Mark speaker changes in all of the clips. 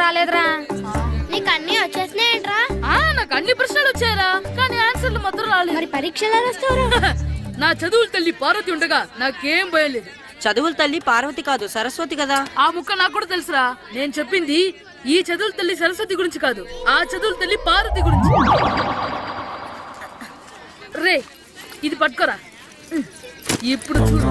Speaker 1: రాలేదురా.
Speaker 2: నీకు అన్ని వచ్చేసినాయంట్రా?
Speaker 3: నాకు అన్ని ప్రశ్నలు వచ్చాయరా, కానీ ఆన్సర్లు మాత్రం రాలేదు.
Speaker 2: మరి పరీక్షలు రాస్తావురా?
Speaker 3: నా చదువుల తల్లి పార్వతి ఉండగా నాకేం భయం లేదు.
Speaker 4: చదువుల తల్లి పార్వతి కాదు, సరస్వతి కదా.
Speaker 3: ఆ ముక్క నాకు కూడా తెలుసురా. నేను చెప్పింది ఈ చదువుల తల్లి సరస్వతి గురించి కాదు, ఆ చదువుల తల్లి పార్వతి గురించి. రే ఇది పట్టుకోరా. ఇప్పుడు చూడు.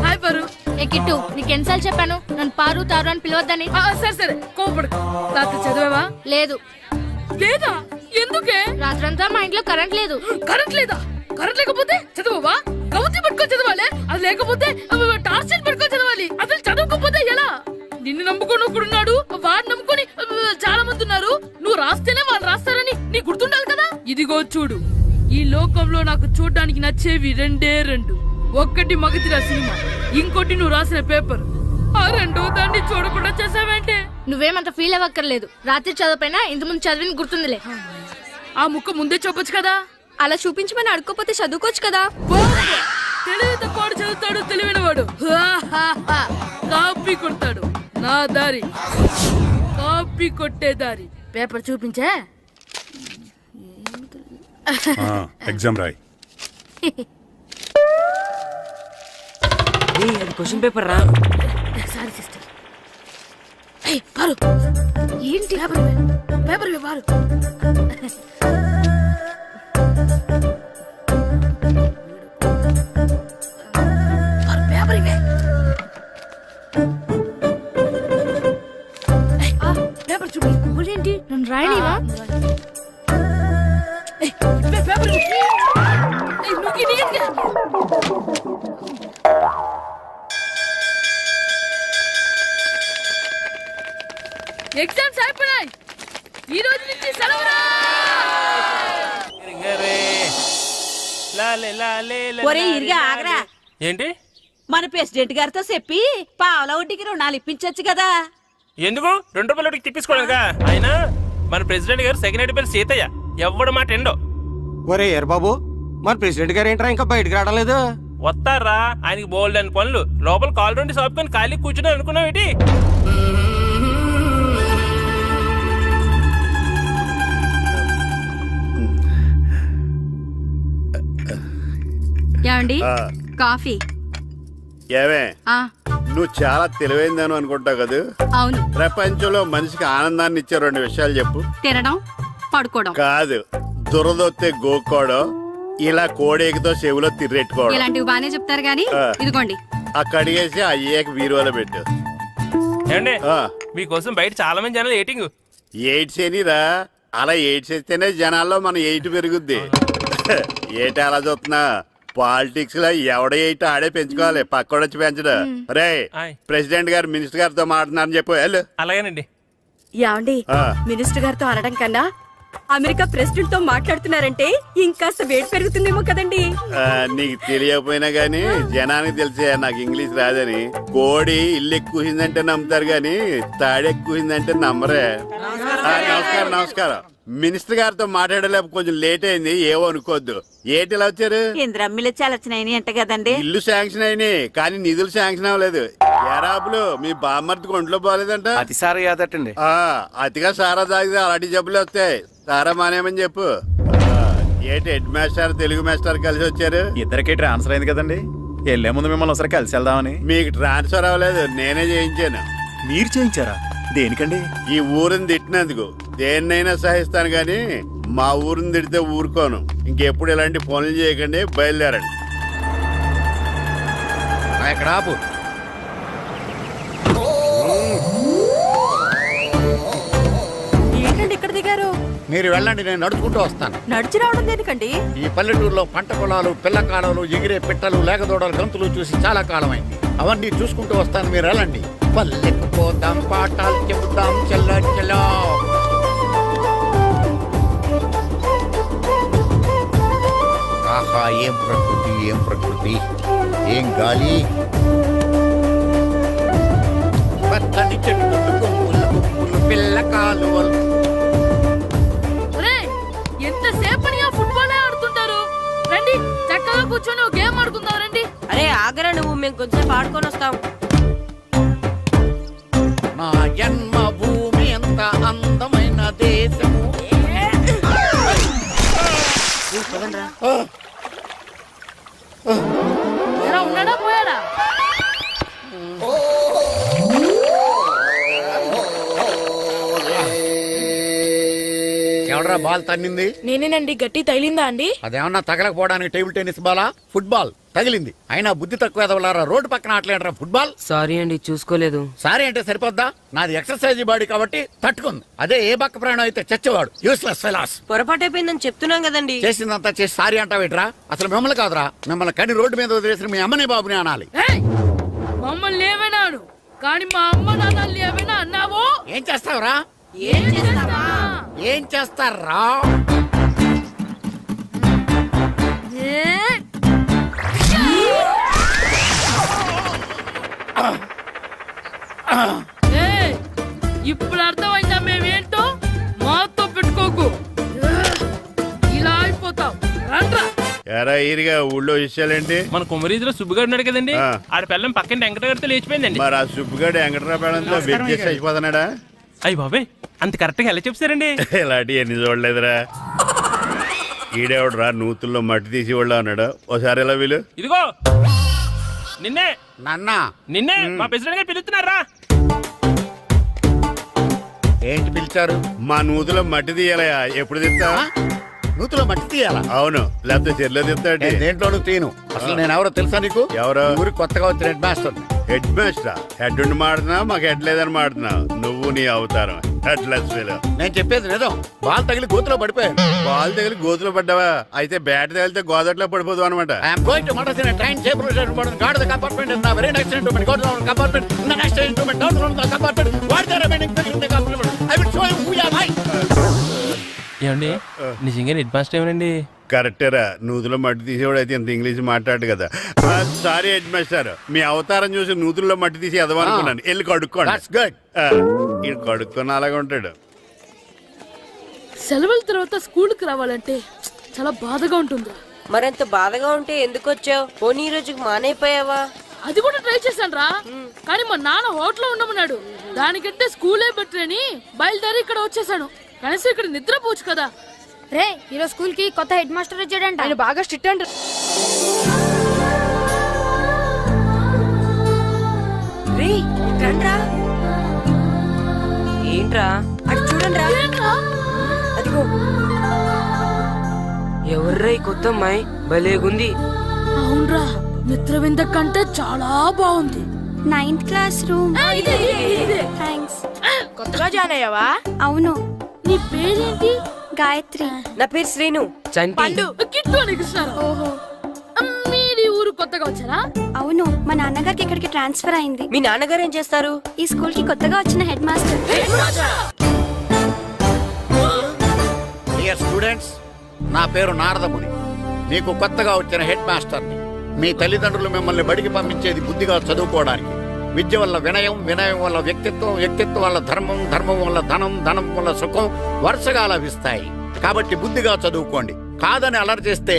Speaker 3: హాయ్ పారు.
Speaker 1: ఏ కిట్టు, నీకు ఎన్నిసార్లు చెప్పాను నన్ను పారు తారు అని పిలవద్దని?
Speaker 3: సరే సరే కోపడు. రాత్రి చదివావా?
Speaker 1: లేదు.
Speaker 3: లేదా? ఎందుకే?
Speaker 1: రాత్రంతా మా ఇంట్లో కరెంట్ లేదు.
Speaker 3: కరెంట్ లేదా? కరెంట్ లేకపోతే చదవవా? కవతి పట్టుకొని చదవాలి. అది లేకపోతే టార్చ్ పట్టుకొని చదవాలి. అసలు చదవకపోతే ఎలా? నిన్ను నమ్ముకొని ఒకడున్నాడు, వాడిని నమ్ముకొని చాలా మంది ఉన్నారు. నువ్వు రాస్తేనే వాళ్ళు రాస్తారని నీ గుర్తుండాలి కదా. ఇదిగో చూడు, ఈ లోకంలో నాకు చూడడానికి నచ్చేవి రెండే రెండు. ఒక్కటి మగతిరా సినిమా, ఇంకోటి నువ్వు రాసిన పేపర్. ఆ రెండో దాన్ని చూడకుండా చేసావేంటే?
Speaker 1: నువ్వేమంత ఫీల్ అవ్వక్కర్లేదు. రాత్రి చదవపోయినా ఇంతకుముందు చదివిన గుర్తుందిలే.
Speaker 3: ఆ ముక్క ముందే చెప్పొచ్చు కదా.
Speaker 1: అలా చూపించమని అడుక్కోపోతే చదువుకోవచ్చు కదా.
Speaker 3: తెలివి తక్కువ చదువుతాడు, తెలివైన వాడు కాపీ కొడతాడు. నా దారి కాపీ కొట్టే దారి. పేపర్ చూపించే.
Speaker 5: ఎగ్జామ్ రాయ్.
Speaker 4: అది క్వశ్చన్ పేపర్ రా.
Speaker 3: Sorry sister. పారు
Speaker 1: ఏంటి?
Speaker 3: పేపర్ పారు. పేపర్ ఇవే. పేపర్ చూపి.
Speaker 1: ఏంటి నన్ను రాయలేవా?
Speaker 3: పేపర్ ఎగ్జామ్స్ అయిపోయాయి. ఈ రోజు నుంచి సెలవురా.
Speaker 4: ఒరే ఇరిగా ఆగరా.
Speaker 6: ఏంటి?
Speaker 4: మన ప్రెసిడెంట్ గారితో చెప్పి పావలా వడ్డీకి రుణాలు ఇప్పించొచ్చు కదా.
Speaker 6: ఎందుకు? 2 రూపాయల వడ్డీకి తిప్పించుకోలేదుగా. అయినా మన ప్రెసిడెంట్ గారు సెకండ్ పేరు సీతయ్య. ఎవ్వడు మాట ఎండో.
Speaker 7: ఒరే ఎర్ బాబు, మన ప్రెసిడెంట్ గారు ఏంట్రా ఇంకా బయటకు రావడం లేదు?
Speaker 6: వస్తారా, ఆయనకి బోల్డ్ అని పనులు. లోపల కాల్ రెండు సాపుకొని ఖాళీ కూర్చుని అనుకున్నావు ఏంటి?
Speaker 1: ఏమండి కాఫీ?
Speaker 8: ఏమే, నువ్వు చాలా తెలివైందని అనుకుంటావు కదా.
Speaker 1: అవును.
Speaker 8: ప్రపంచంలో మనిషికి ఆనందాన్ని ఇచ్చే 2 విషయాలు చెప్పు.
Speaker 1: తినడం, పడుకోవడం.
Speaker 8: కాదు, దురదొత్తే గోక్కోవడం, ఇలా కోడేకితో చెవులో తిర్రెట్టుకోవడం.
Speaker 1: ఇలాంటివి బానే చెప్తారు గానీ ఇదిగోండి.
Speaker 8: అక్కడిగేసి అయ్యేకి వీరువలో పెట్టు.
Speaker 6: ఏమండి, మీకోసం బయట చాలా మంది జనాలు ఎయిటింగ్.
Speaker 8: ఎయిడ్స్ ఏనిరా? అలా ఎయిడ్స్ వేస్తేనే జనాల్లో మన ఎయిట్ పెరుగుద్ది. ఏటి అలా చూస్తున్నా? పాలిటిక్స్ లో ఎవడ ఎయిట్ ఆడే పెంచుకోవాలి, పక్కోడొచ్చి పెంచడం. రే ప్రెసిడెంట్ గారు మినిస్టర్ గారితో మాట్లాడుతున్నారని చెప్పు. వెళ్ళు.
Speaker 6: అలాగేనండి.
Speaker 4: యాండి మినిస్టర్ గారితో అనడం కన్నా అమెరికా ప్రెసిడెంట్ తో మాట్లాడుతున్నారంటే ఇంకాస్త వేడి పెరుగుతుందేమో కదండి.
Speaker 8: నీకు తెలియకపోయినా గానీ జనానికి తెలిసే నాకు ఇంగ్లీష్ రాదని. కోడి ఇల్లు ఎక్కువసిందంటే నమ్ముతారు గాని తాడెక్కువసిందంటే నమ్మరే. నమస్కారం నమస్కారం. మినిస్టర్ గారితో మాట్లాడలేక కొంచెం లేట్ అయింది, ఏవో అనుకోవద్దు. ఏటి ఇలా వచ్చారు?
Speaker 4: ఇంద్రమ్మిలు చాలచ్చినాయని అంట కదండి.
Speaker 8: ఇల్లు శాంక్షన్ అయినాయి కానీ నిధులు శాంక్షన్ అవ్వలేదు. ఎరాబులు మీ బామ్మర్తికి ఒంట్లో పోలేదంట.
Speaker 7: అతిసారి యాదటండి.
Speaker 8: అతిగా సారా తాగితే అలాంటి జబ్బులు వస్తాయి. సారా మానేమని చెప్పు. ఏటి హెడ్ మాస్టర్ తెలుగు మాస్టర్ కలిసి వచ్చారు?
Speaker 5: ఇద్దరికి ట్రాన్స్ఫర్ అయింది కదండి. వెళ్లే ముందు మిమ్మల్ని ఒకసారి కలిసి వెళ్దామని.
Speaker 8: మీకు ట్రాన్స్ఫర్ అవ్వలేదు, నేనే చేయించాను.
Speaker 5: మీరు చేయించారా? దేనికండి?
Speaker 8: ఈ ఊరిని తిట్టినందుకు. దేన్నైనా సహిస్తాను గాని మా ఊరిని తిడితే ఊరుకోను. ఇంకెప్పుడు ఇలాంటి పనులు చేయకండి, బయలుదేరండి.
Speaker 7: ఇక్కడ ఆపు.
Speaker 4: ఏంటండి ఇక్కడ దిగారు?
Speaker 7: మీరు వెళ్ళండి, నేను నడుచుకుంటూ వస్తాను.
Speaker 4: నడిచి రావడం దేనికండి?
Speaker 7: ఈ పల్లెటూరులో పంట పొలాలు, పిల్ల కాడలు, ఎగిరే పిట్టలు, లేకదోడలు, గంతులు చూసి చాలా కాలమైంది. అవన్నీ చూసుకుంటూ వస్తాను, మీరు వెళ్ళండి. పల్లెకు పోదాం, పాఠాలు చెబుతాం, చల్ల చలో. ఆహా, ఏం ప్రకృతి, ఏం ప్రకృతి, ఏం గాలి. పచ్చని చెట్లు, కొమ్ములు, కొమ్ములు, పిల్ల కాలువలు.
Speaker 3: ఎంతసేపని ఆ ఫుట్బాల్ ఆడుతుంటారు? రండి చక్కగా కూర్చొని ఒక గేమ్ ఆడుకుందాం. రండి.
Speaker 4: అరే ఆగరా నువ్వు, మేము కొంచెం ఆడుకొని వస్తాం.
Speaker 7: నా ఎంత అందమైన దేశము.
Speaker 3: ఎలా ఉన్నాడా పోయాడా?
Speaker 7: ఎవడరా బాల్ తన్నింది?
Speaker 3: నేనేనండి. గట్టి తగిలిందా అండి?
Speaker 7: అదేమన్నా తగలకపోవడానికి టేబుల్ టెన్నిస్ బాలా, ఫుట్బాల్ తగిలింది. అయినా బుద్ధి తక్కువ ఎదవలారా, రోడ్డు పక్కన ఆటలేడరా ఫుట్బాల్.
Speaker 9: సారీ అండి, చూసుకోలేదు.
Speaker 7: సారీ అంటే సరిపోద్దా? నాది ఎక్సర్సైజ్ బాడీ కాబట్టి తట్టుకుంది. అదే ఏ బక్క ప్రాణం అయితే చచ్చేవాడు. Useless fellas.
Speaker 9: పొరపాటు అయిపోయిందని చెప్తున్నాం కదండి.
Speaker 7: చేసిందంతా చేసి సారీ అంటావేట్రా? అసలు మిమ్మల్ని కాదురా, మిమ్మల్ని కని రోడ్డు మీద వదిలేసిన మీ అమ్మని బాబుని అనాలి.
Speaker 3: ఏయ్! మమ్మల్ని ఏమైనాడు కానీ మా అమ్మ నాన్నల్ని ఏమైనా అన్నావో?
Speaker 7: ఏం చేస్తావురా?
Speaker 3: ఏం చేస్తావా?
Speaker 7: ఏం చేస్తారా?
Speaker 3: ఏ? ఏయ్! ఇప్పుడు అర్థమైందా మేమేంటో? మాతో పెట్టుకోకు, ఇలా అయిపోతావు. రండ్రా.
Speaker 8: ఎరా ఈరిగా ఊళ్ళో విషయాలేంటి?
Speaker 6: మన కుమరీధిలో సుబ్బుగాడు ఉన్నాడు కదండి,
Speaker 8: ఆ.
Speaker 6: ఆడ పిల్లం పక్కన వెంకటగారితో లేచిపోయిందండి.
Speaker 8: మరి ఆ సుబ్బుగాడు వెంకటరాపేడంతో వెచ్చేసి అయిపోతున్నాడా?
Speaker 6: అయ్యి బాబాయ్, అంత కరెక్ట్ గా ఎలా చెప్తారండి?
Speaker 8: ఇలాంటి ఎన్ని చూడలేదురా. ఈడేవడరా నూతుల్లో మట్టి తీసి వాళ్ళు అన్నాడు. ఓసారి ఎలా వీలు
Speaker 6: ఇదిగో నిన్నే
Speaker 7: నాన్న
Speaker 6: నిన్నే మా ప్రెసిడెంట్ గారు పిలుస్తున్నారా?
Speaker 7: ఏంటి పిలిచారు?
Speaker 8: మా నూతులో మట్టి తీయాలయా. ఎప్పుడు తీస్తా?
Speaker 7: నూతులో మట్టి తీయాలా?
Speaker 8: అవును, లేకపోతే చెర్లో తీస్తాడు.
Speaker 7: నేను దేంట్లోనూ తీను. అసలు నేను ఎవరో తెలుసా నీకు?
Speaker 8: ఎవరు?
Speaker 7: ఊరికి కొత్తగా వచ్చిన head master.
Speaker 8: Head master. Head ఉండి మాడుతున్నావు, మాకు హెడ్ లేదని మాడుతున్నావు. నువ్వు నీ అవతారం హెడ్లెస్ ఫెలో.
Speaker 7: నేను చెప్పేది నిజం. బాల్ తగిలి గోతులో పడిపోయాను.
Speaker 8: బాల్ తగిలి గోతులో పడ్డావా? అయితే బ్యాట్ తగిలితే గోదట్లో పడిపోదు అనమాట.
Speaker 7: ఐఎమ్ గోయింగ్ టు మడసిన train table guard the compartment in the very next instrument. Go down compartment in the next instrument. Down from the compartment. What the remaining thing in the compartment? I will show you who you are.
Speaker 6: ఏమండి నిజంగా head master ఏమనండి?
Speaker 8: కరెక్టేరా, నూతులో మట్టి తీసేవాడు అయితే ఇంత English మాట్లాడు కదా. Sorry head master, మీ అవతారం చూసి నూతుల్లో మట్టి తీసి ఎదవనుకున్నాను. వెళ్ళి కడుక్కోండి.
Speaker 7: That's good.
Speaker 8: ఇది కడుక్కొని అలాగే ఉంటాడు.
Speaker 3: సెలవుల తర్వాత స్కూల్కి రావాలంటే చాలా బాధగా ఉంటుందిరా.
Speaker 9: మరంత బాధగా ఉంటే ఎందుకు వచ్చావు? పోనీ ఈ రోజుకి మానైపోయావా?
Speaker 3: అది కూడా ట్రై చేశాను రా, కానీ మా నాన్న హోటల్లో ఉండమన్నాడు. దానికంటే స్కూలే బెటర్ అని బయలుదేరి ఇక్కడ వచ్చేసాను. కనీసం ఇక్కడ నిద్రపోవచ్చు కదా.
Speaker 2: రే ఈరోజు స్కూల్ కి కొత్త హెడ్ మాస్టర్ వచ్చాడంట.
Speaker 3: ఆయన బాగా స్ట్రిక్ట్ అంట.
Speaker 9: రే రండ్రా. ఏంట్రా?
Speaker 4: అటు చూడండి రా. అదిగో
Speaker 9: ఎవర్రా ఈ కొత్త అమ్మాయి? భలేగుంది.
Speaker 3: అవునరా, మిత్రవింద కంటే చాలా బాగుంది.
Speaker 2: 9th class room.
Speaker 3: ఇదే.
Speaker 2: థ్యాంక్స్.
Speaker 3: కొత్తగా జాయిన్ అయ్యావా?
Speaker 2: అవును.
Speaker 3: నీ పేరేంటి?
Speaker 2: గాయత్రి.
Speaker 9: నా పేరు శ్రీను. చంటి.
Speaker 3: కిట్టు అని కృష్ణారా.
Speaker 2: ఓహో.
Speaker 3: మీరు ఈ ఊరు కొత్తగా వచ్చారా?
Speaker 2: అవును, మా నాన్నగారికి ఇక్కడికి ట్రాన్స్ఫర్ అయింది.
Speaker 9: మీ నాన్నగారు ఏం చేస్తారు?
Speaker 2: ఈ స్కూల్ కి కొత్తగా వచ్చిన హెడ్ మాస్టర్.
Speaker 7: డియర్ స్టూడెంట్స్, నా పేరు నారదముని. మీకు కొత్తగా వచ్చిన హెడ్ మాస్టర్ని. మీ తల్లిదండ్రులు మిమ్మల్ని బడికి పంపించేది బుద్ధిగా చదువుకోవడానికి. విద్య వల్ల వినయం, వినయం వల్ల వ్యక్తిత్వం, వ్యక్తిత్వం వల్ల ధర్మం, ధర్మం వల్ల ధనం, ధనం వల్ల సుఖం వరుసగా లభిస్తాయి. కాబట్టి బుద్ధిగా చదువుకోండి. కాదని అలర్ చేస్తే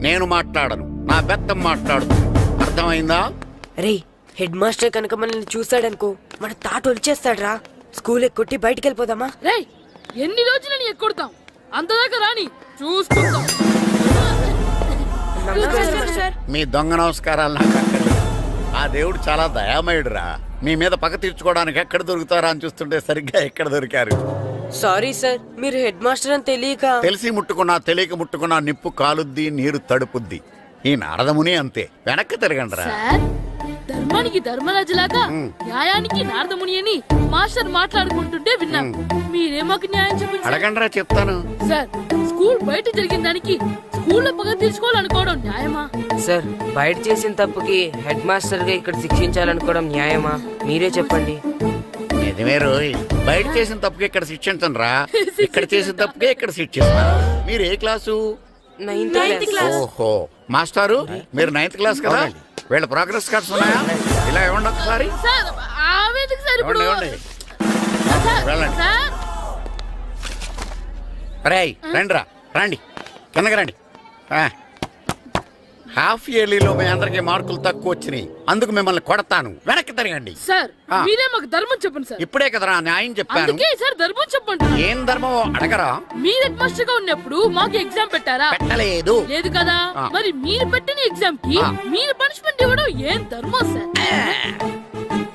Speaker 7: నేను మాట్లాడను, నా బెత్తం మాట్లాడుతుంది. అర్థమైందా?
Speaker 9: రే హెడ్ మాస్టర్ కనుక మనల్ని చూసాడనుకో మన తాట వచ్చేస్తాడ్రా. స్కూల్ ఎక్కొట్టి బయటికి వెళ్ళిపోదామా?
Speaker 3: రేయ్, ఎన్ని రోజులని ఎక్కొడతాం? అంతదాకా రాని చూసుకుంటాం.
Speaker 7: మీ దొంగ నమస్కారాలు నాకు అక్కర్లేదు. ఆ దేవుడు చాలా దయామయుడురా. మీ మీద పగ తీర్చుకోవడానికి ఎక్కడ దొరుకుతారా అని చూస్తుంటే సరిగ్గా ఎక్కడ దొరికారు.
Speaker 9: సారీ సార్, మీరు హెడ్ మాస్టర్ అని తెలియక.
Speaker 7: తెలిసి ముట్టుకున్నా తెలియక ముట్టుకున్నా నిప్పు కాలుద్ది, నీరు తడుపుద్ది. ఈ నారదముని అంతే. వెనక్కి తిరగండిరా.
Speaker 3: సార్, ధర్మానికి ధర్మరాజులాగా న్యాయానికి నారదముని అని మాస్టర్ మాట్లాడుకుంటుంటే విన్నాం. మీరే మాకు న్యాయం చెప్పండి సార్.
Speaker 7: అడగండిరా, చెప్తాను.
Speaker 3: సార్, స్కూల్ బయట జరిగిన దానికి స్కూల్లో పగ తీర్చుకోవాలనుకోవడం న్యాయమా?
Speaker 9: సార్, బయట చేసిన తప్పుకి హెడ్ మాస్టర్ గా ఇక్కడ శిక్షించాలనుకోవడం న్యాయమా? మీరే చెప్పండి.
Speaker 7: నిజమే రోయ్, బయట చేసిన తప్పుకి ఇక్కడ శిక్షించను రా. ఇక్కడ చేసిన తప్పుకే ఇక్కడ శిక్షిస్తాను. మీరు ఏ క్లాసు?
Speaker 9: 9th class.
Speaker 7: ఓహో, మాస్టారు మీరు 9th క్లాస్ కదా? వీళ్ళ ప్రోగ్రెస్ కార్డ్స్ ఉన్నాయా? ఇలా ఇవ్వండి ఒకసారి.
Speaker 3: సార్, ఆవేదకు సార్ ఇప్పుడు.
Speaker 7: ఇవ్వండి.
Speaker 3: సార్,
Speaker 7: వెళ్ళండి.
Speaker 3: సార్.
Speaker 7: రేయ్ రండిరా, రండి కిందకి రండి. హాఫ్ ఇయర్లీలో మీ అందరికి మార్కులు తక్కువ వచ్చినాయి, అందుకు మిమ్మల్ని కొడతాను. వెనక్కి తిరగండి.
Speaker 3: సార్
Speaker 7: ఆ.
Speaker 3: మీరే మాకు ధర్మం చెప్పండి సార్.
Speaker 7: ఇప్పుడే కదరా న్యాయం చెప్పాను.
Speaker 3: అందుకే సార్ ధర్మం చెప్పండి.
Speaker 7: ఏం ధర్మమో అడగరా?
Speaker 3: మీరు హెడ్ మాస్టర్ గా ఉన్నప్పుడు మాకు ఎగ్జామ్ పెట్టారా?
Speaker 7: పెట్టలేదు.
Speaker 3: లేదు కదా.
Speaker 7: ఆ.
Speaker 3: మరి మీరు పెట్టిన ఎగ్జామ్ కి
Speaker 7: ఆ.
Speaker 3: మీరు పనిష్మెంట్ ఇవ్వడం ఏం ధర్మం సార్?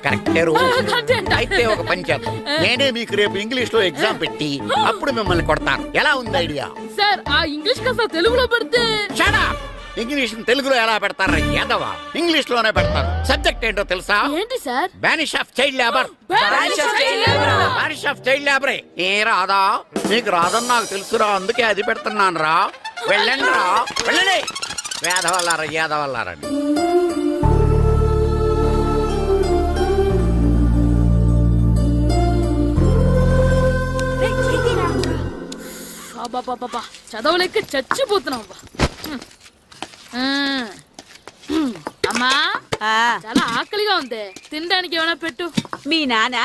Speaker 7: కరెక్టే రూల్.
Speaker 3: అంతే అంట.
Speaker 7: అయితే ఒక పని చేద్దాం, నేనే మీకు రేపు ఇంగ్లీష్ లో ఎగ్జామ్ పెట్టి అప్పుడు మిమ్మల్ని కొడతాను. ఎలా ఉంది ఐడియా?
Speaker 3: సార్ ఆ ఇంగ్లీష్ కాస్త తెలుగులో పెడితే.
Speaker 7: Shut up! ఇంగ్లీష్ తెలుగులో ఎలా పెడతారా యాదవా? ఇంగ్లీష్ లోనే పెడతారు. సబ్జెక్ట్ ఏంటో తెలుసా?
Speaker 3: ఏంటి sir?
Speaker 7: Banish of child labour.
Speaker 3: Banish of child labor.
Speaker 7: Banish of child లేబరే. ఏ రాదా? నీకు రాదని నాకు తెలుసురా, అందుకే అది పెడుతున్నాను రా. వెళ్ళండి రా, వెళ్ళండి. వేదవల్లారా, యాదవల్లారండి.
Speaker 3: అబ్బా చదవలేక చచ్చిపోతున్నాం అబ్బా. అమ్మా చాలా ఆకలిగా ఉంది, తినడానికి ఏమైనా పెట్టు.
Speaker 4: మీ నాన్న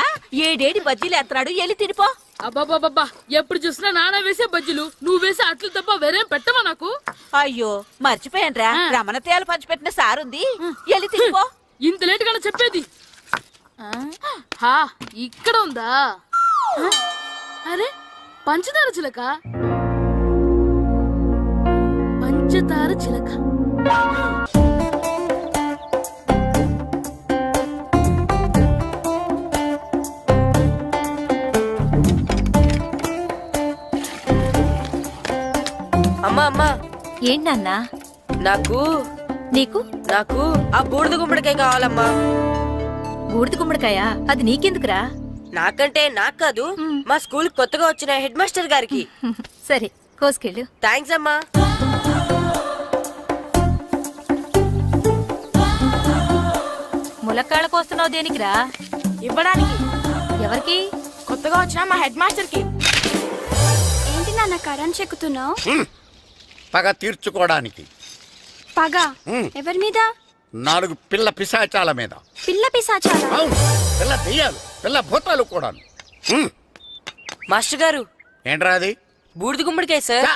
Speaker 4: ఏడేడి బజ్జీలు ఎత్తాడు, ఎల్లి తినిపో.
Speaker 3: అబ్బాబాబా ఎప్పుడు చూసినా నాన్న వేసే బజ్జీలు, నువ్వు వేసే అట్లు తప్ప వేరేం పెట్టవా నాకు?
Speaker 4: అయ్యో మర్చిపోయానురా,
Speaker 3: ఆ.
Speaker 4: రమణ తేలు పంచిపెట్టిన సారుంది, ఎల్లి తినిపో.
Speaker 3: ఇంత లేట్ గా చెప్పేది. హా ఇక్కడ ఉందా? అరే పంచదార చిలక, పంచదార చిలక.
Speaker 9: అమ్మా అమ్మా,
Speaker 1: ఏంటన్నా?
Speaker 9: నాకు
Speaker 1: నీకు
Speaker 9: నాకు ఆ బూడిద గుమ్మడికాయ కావాలమ్మా.
Speaker 1: బూడిద గుమ్మడికాయ? అది నీకెందుకురా?
Speaker 9: నాకంటే నాకు కాదు, మా స్కూల్ కొత్తగా వచ్చిన హెడ్ మాస్టర్ గారికి.
Speaker 1: సరే కోసుకెళ్ళు.
Speaker 9: థ్యాంక్స్ అమ్మా.
Speaker 1: ములక్కాళ్ళ కోస్తున్నావు దేనికిరా?
Speaker 3: ఇవ్వడానికి.
Speaker 1: ఎవరికి?
Speaker 3: కొత్తగా వచ్చిన మా హెడ్ మాస్టర్ కి.
Speaker 2: ఏంటి నాన్న కరెంట్ చెక్కుతున్నావు?
Speaker 7: పగ తీర్చుకోవడానికి.
Speaker 2: పగ
Speaker 7: ఉమ్.
Speaker 2: ఎవరి మీద?
Speaker 7: 4 పిల్ల పిశాచాల మీద.
Speaker 2: పిల్ల పిశాచాలా?
Speaker 7: అవును, పిల్ల దెయ్యాలు, పిల్ల భూతాలు కూడా.
Speaker 9: మాస్టర్ గారు,
Speaker 7: ఏంట్రా అది?
Speaker 9: బూడిద గుమ్మడికాయ సార్.
Speaker 7: ఛా,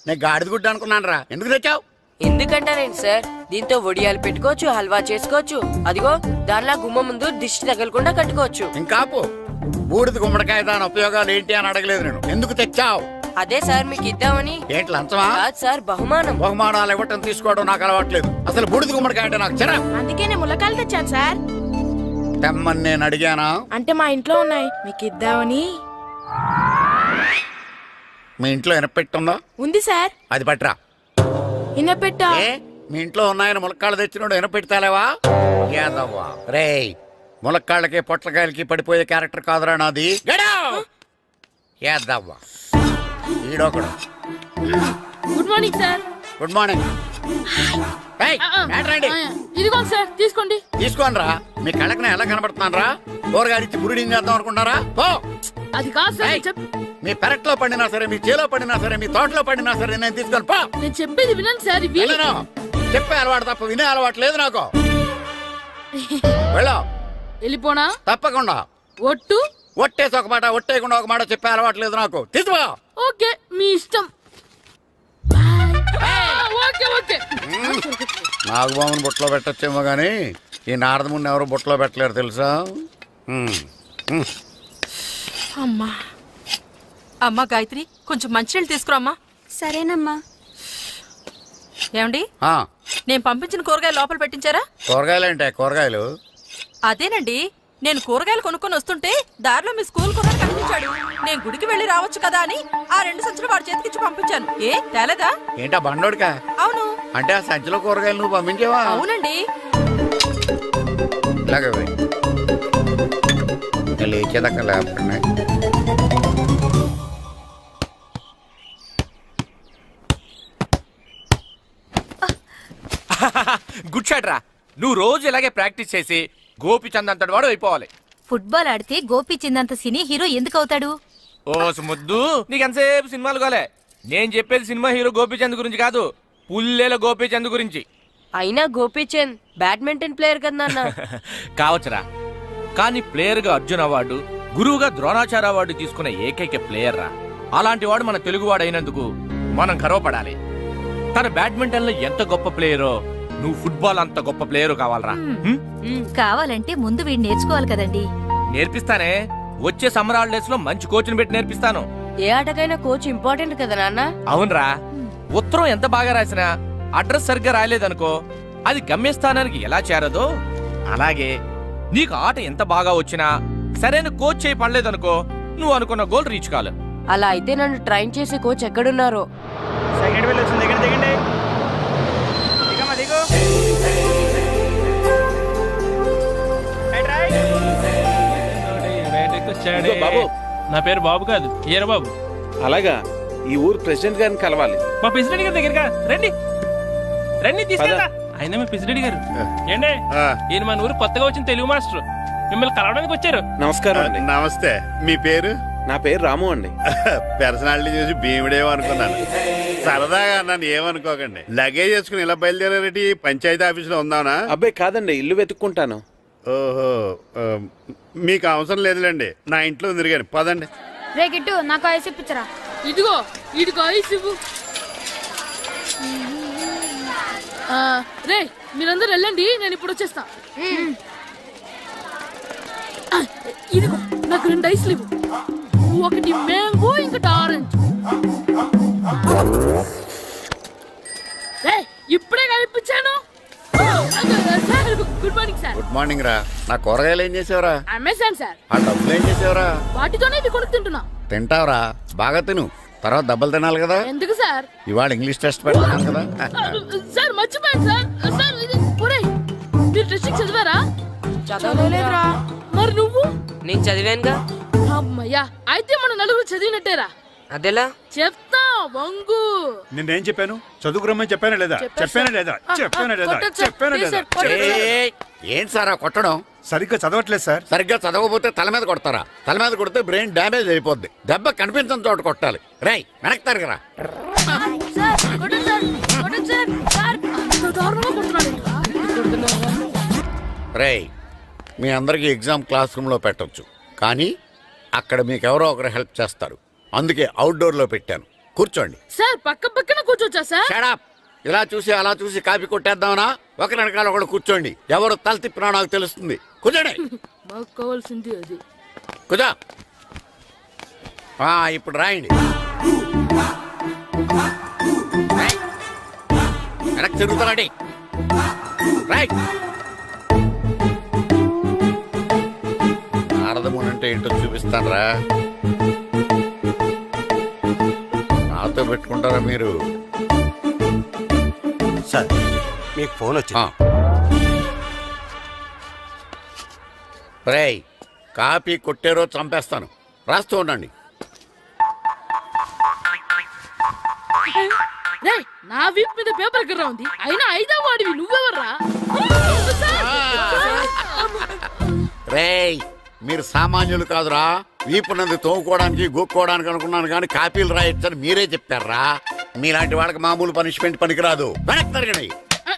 Speaker 7: నేను గాడిద గుడ్డ అనుకున్నాను రా. ఎందుకు తెచ్చావు?
Speaker 9: ఎందుకంటారేంటి సార్, దీంతో వడియాలు పెట్టుకోవచ్చు, హల్వా చేసుకోవచ్చు. అదిగో దానిలా గుమ్మ ముందు దిష్టి తగలకుండా కట్టుకోవచ్చు.
Speaker 7: ఇంకాపు, బూడిద గుమ్మడికాయ దాని ఉపయోగాలు ఏంటి అని అడగలేదు నేను. ఎందుకు తెచ్చావు?
Speaker 9: అదే సార్ మీకు ఇద్దామని.
Speaker 7: ఏంటి లంచమా?
Speaker 9: కాదు సార్, బహుమానం.
Speaker 7: బహుమానాలు ఇవ్వటం తీసుకోవడం నాకు అలవాట్లేదు. అసలు బూడిద గుమ్మడికాయ అంటే నాకు చెరా.
Speaker 3: అందుకే నేను ములకాయలు తెచ్చాను సార్.
Speaker 7: తెమ్మని నేను అడిగానా?
Speaker 3: అంటే మా ఇంట్లో ఉన్నాయి, మీకు ఇద్దామని.
Speaker 7: మీ ఇంట్లో ఎనపెట్టుందా?
Speaker 3: ఉంది సార్.
Speaker 7: అది పట్రా.
Speaker 3: ఇన్నపెట్టా.
Speaker 7: ఏ, మీ ఇంట్లో ఉన్నాయని ములక్కాళ్ళు తెచ్చినోడు ఎనపెడతాలేవా? యాదవ్వా రేయ్, ములక్కాళ్ళకి పొట్లకాయలకి పడిపోయే క్యారెక్టర్ కాదురా నాది. యాదవ్వా ఈడొకడు.
Speaker 3: Good morning sir.
Speaker 7: Good morning.
Speaker 3: ఇదిగో సార్ తీసుకోండి.
Speaker 7: తీసుకోనరా, మీ కళ్ళకి నేను ఎలా కనబడుతున్నాను రా? కూరగాయలిచ్చి బురిడింగ్ చేద్దాం అనుకుంటారా? పో.
Speaker 3: అది కాదు సార్.
Speaker 7: ఏయ్, మీ పెరట్లో పండినా సరే, మీ చేలో పండినా సరే, మీ తోటలో పండినా సరే, నేను తీసుకొని పో.
Speaker 3: నేను చెప్పేది వినండి సార్. ఇవి
Speaker 7: వెళ్ళను. చెప్పే అలవాటు తప్ప వినే అలవాటు లేదు నాకు. వెళ్ళా.
Speaker 3: వెళ్ళిపోనా?
Speaker 7: తప్పకుండా.
Speaker 3: ఒట్టు.
Speaker 7: ఒట్టేసి ఒక మాట, ఒట్టేయకుండా ఒక మాట చెప్పే అలవాటు లేదు నాకు. తీసుకో.
Speaker 3: ఓకే మీ ఇష్టం. Okay okay.
Speaker 7: నాగబాబుని బుట్టలో పెట్టచ్చేమో గానీ ఈ నారదముని ఎవరు బుట్టలో పెట్టలేరు తెలుసా?
Speaker 4: అమ్మా అమ్మా గాయత్రి, కొంచెం మంచినీళ్ళు తీసుకురామ్మా.
Speaker 2: సరేనమ్మా.
Speaker 4: ఏమండి,
Speaker 7: ఆ,
Speaker 4: నేను పంపించిన కూరగాయలు లోపల పెట్టించారా?
Speaker 7: కూరగాయలు ఏంటే కూరగాయలు?
Speaker 4: అదేనండి, నేను కూరగాయలు కొనుక్కొని వస్తుంటే దారిలో మీ స్కూల్ కుర్రాడు కనిపించాడు. నేను గుడికి వెళ్ళి రావచ్చు కదా అని ఆ 2 సంచులు వాడి చేతికిచ్చి పంపించాను. ఏ తేలేదా?
Speaker 7: ఏంటా బండోడికా?
Speaker 4: అవును.
Speaker 7: అంటే ఆ సంచిలో కూరగాయలు నువ్వు పంపించావా?
Speaker 4: అవునండి.
Speaker 7: ఇలాగే పోయి. ఇంకా లేచేదాకా లేకుండా.
Speaker 10: గుడ్ షాట్ రా. నువ్వు రోజు ఇలాగే ప్రాక్టీస్ చేసి గోపిచంద్ అంతటి వాడు అయిపోవాలి.
Speaker 1: ఫుట్బాల్ ఆడితే గోపీచంద్ సినీ హీరో ఎందుకు అవుతాడు?
Speaker 10: ఓ ముద్దు, నీకు ఎంతసేపు సినిమాలు కాలే. నేను చెప్పేది సినిమా హీరో గోపిచంద్ గురించి కాదు, పుల్లేల గోపిచంద్ గురించి.
Speaker 9: అయినా గోపీచంద్ బ్యాడ్మింటన్ ప్లేయర్ కదా నాన్న.
Speaker 10: కావచ్చురా, కానీ ప్లేయర్ గా అర్జున్ అవార్డు, గురువుగా ద్రోణాచార్య అవార్డు తీసుకున్న ఏకైక ప్లేయర్ రా. అలాంటి వాడు మన తెలుగువాడు అయినందుకు మనం గర్వపడాలి. తన బ్యాడ్మింటన్ లో ఎంత గొప్ప ప్లేయరో నువ్వు ఫుట్బాల్ అంత గొప్ప ప్లేయర్ కావాలరా హ్మ్?
Speaker 1: కావాలంటే ముందు వీడు నేర్చుకోవాలి కదండి.
Speaker 10: నేర్పిస్తానే. వచ్చే సమ్మర్ హాలిడేస్ లో మంచి కోచ్ని పెట్టి నేర్పిస్తాను.
Speaker 9: ఏ ఆటకైనా కోచ్ ఇంపార్టెంట్ కదా నాన్న.
Speaker 10: అవునరా, ఉత్తరం ఎంత బాగా రాసినా అడ్రస్ సరిగ్గా రాయలేదనుకో అది గమ్యస్థానానికి ఎలా చేరదో అలాగే నీకు ఆట ఎంత బాగా వచ్చినా సరైన కోచ్ చేయి పడలేదనుకో నువ్వు అనుకున్న గోల్ రీచ్ కాదు.
Speaker 9: అలా అయితే నన్ను ట్రైన్ చేసే కోచ్ ఎక్కడున్నారో.
Speaker 6: సెకండ్ బిల్ వచ్చింది, దగ్గర దిగండి. దిగమ్మా, దిగు.
Speaker 5: ఇదిగో బాబు.
Speaker 6: నా పేరు బాబు కాదు, ఈర బాబు.
Speaker 5: అలాగా, ఈ ఊరు ప్రెసిడెంట్ గారిని కలవాలి.
Speaker 6: మా ప్రెసిడెంట్ గారి దగ్గరగా రండి, రండి తీసుకెళ్తా. ఆయన మీ ప్రెసిడెంట్ గారు ఏండే,
Speaker 8: ఆ,
Speaker 6: ఈయన మన ఊరు కొత్తగా వచ్చిన తెలుగు మాస్టర్, మిమ్మల్ని కలవడానికి వచ్చారు.
Speaker 5: నమస్కారం అండి.
Speaker 8: నమస్తే. మీ పేరు?
Speaker 5: నా పేరు రాము అండి.
Speaker 8: పర్సనాలిటీ చూసి భీముడేమో అనుకున్నాను. సరదాగా నన్ను ఏమనుకోకండి. లగేజ్ చేసుకుని ఇలా బయలుదేరేటి పంచాయతీ ఆఫీసులో ఉందానా?
Speaker 5: అబ్బాయి కాదండి, ఇల్లు వెతుక్కుంటాను.
Speaker 8: ఓహో, మీకు అవసరం లేదులేండి, నా ఇంట్లో ఉంది కానీ పదండి.
Speaker 2: రే గిట్టు నాకు ఐస్ ఇప్పించరా.
Speaker 3: ఇదిగో ఇదిగో ఐస్ ఇవ్వు. రే మీరందరూ వెళ్ళండి, నేను ఇప్పుడు వచ్చేస్తా. ఇదిగో నాకు 2 ఐస్లు ఇవ్వు. ఒకటి మ్యాంగో, ఇంకటి ఆరెంజ్. ఇప్పుడే కనిపించాను. Sir good morning sir.
Speaker 7: Good morning రా. నా కూరగాయలు ఏం చేసావురా?
Speaker 3: Amazon sir.
Speaker 7: ఆ డబ్బులు ఏం చేసావురా?
Speaker 3: వాటితోనే ఇవి కొనుక్కు తింటున్నా.
Speaker 7: తింటావురా, బాగా తిను. తర్వాత దెబ్బలు తినాలి కదా.
Speaker 3: ఎందుకు సార్?
Speaker 7: ఇవాళ ఇంగ్లీష్ టెస్ట్ పెడతాను కదా.
Speaker 3: సార్ మర్చిపోయాను సార్. సార్ ఇది ఒరేయ్, మీరు టెస్టింగ్ చదివారా?
Speaker 9: చదవలేదురా.
Speaker 3: మరి నువ్వు?
Speaker 9: నేను చదివానుగా.
Speaker 3: అమ్మయ్యా, అయితే మన నలుగురు చదివినట్టేరా.
Speaker 9: అదెలా?
Speaker 3: చెప్తా వంగు.
Speaker 5: నేనేం చెప్పాను? చదువుకురమ్మని చెప్పానా లేదా? చెప్పానా లేదా? చెప్పానా లేదా?
Speaker 3: కొట్టొచ్చు సార్.
Speaker 5: చెప్పానా
Speaker 3: ప్లీజ్
Speaker 5: లేదా?
Speaker 3: సార్, కొట్టొచ్చు.
Speaker 7: ఏయ్, ఏంటి సార్ ఆ కొట్టడం?
Speaker 5: సరిగ్గా చదవట్లేదు సార్.
Speaker 7: సరిగ్గా చదవకపోతే తల మీద కొడతారా? తల మీద కొడితే బ్రెయిన్ డ్యామేజ్ అయిపోద్ది. దెబ్బ కనిపించని చోట కొట్టాలి. రేయ్ వెనక్కి తరగరా.
Speaker 3: సార్, కొట్టండి సార్, కొట్టండి సార్. సార్, అంత దారుణంగా కొడుతున్నాడు ఏంట్రా?
Speaker 7: రేయ్, మీ అందరికీ ఎగ్జామ్ క్లాస్ రూమ్లో పెట్టొచ్చు, కానీ అక్కడ మీకు ఎవరో ఒకరు హెల్ప్ చేస్తారు. అందుకే అవుట్డోర్లో పెట్టాను. కూర్చోండి.
Speaker 3: సార్ పక్క పక్కన కూర్చోచ్చా సార్?
Speaker 7: షడప్. ఇలా చూసి అలా చూసి కాపీ కొట్టేద్దామనా? ఒకరి వెనకాల ఒకడు కూర్చోండి. ఎవరు తల తిప్పినా నాకు తెలుస్తుంది. కూర్చోండి.
Speaker 3: మాకు కావాల్సింది అది.
Speaker 7: కూర్చో. ఇప్పుడు రాయండి. వెనక్కి తిరుగుతానండి. రైట్. నారదముని అంటే ఏంటో చూపిస్తాను రా. నాతో పెట్టుకుంటారా మీరు?
Speaker 11: సార్ మీకు ఫోన్ వచ్చింది.
Speaker 7: రేయ్, కాపీ కొట్టారో చంపేస్తాను. రాస్తూ ఉండండి.
Speaker 3: రేయ్, నా వీప్ మీద పేపర్ ఎక్కడ ఉంది? అయినా 5వ వాడివి నువ్వెవర్రా?
Speaker 7: రేయ్, మీరు సామాన్యులు కాదురా. వీపునంది తోముకోవడానికి గోక్కోవడానికి అనుకున్నాను, కానీ కాపీలు రాయొచ్చని మీరే చెప్పారా. మీలాంటి వాళ్ళకి మామూలు పనిష్మెంట్ పనికిరాదు. వెనక్కి తిరగండి.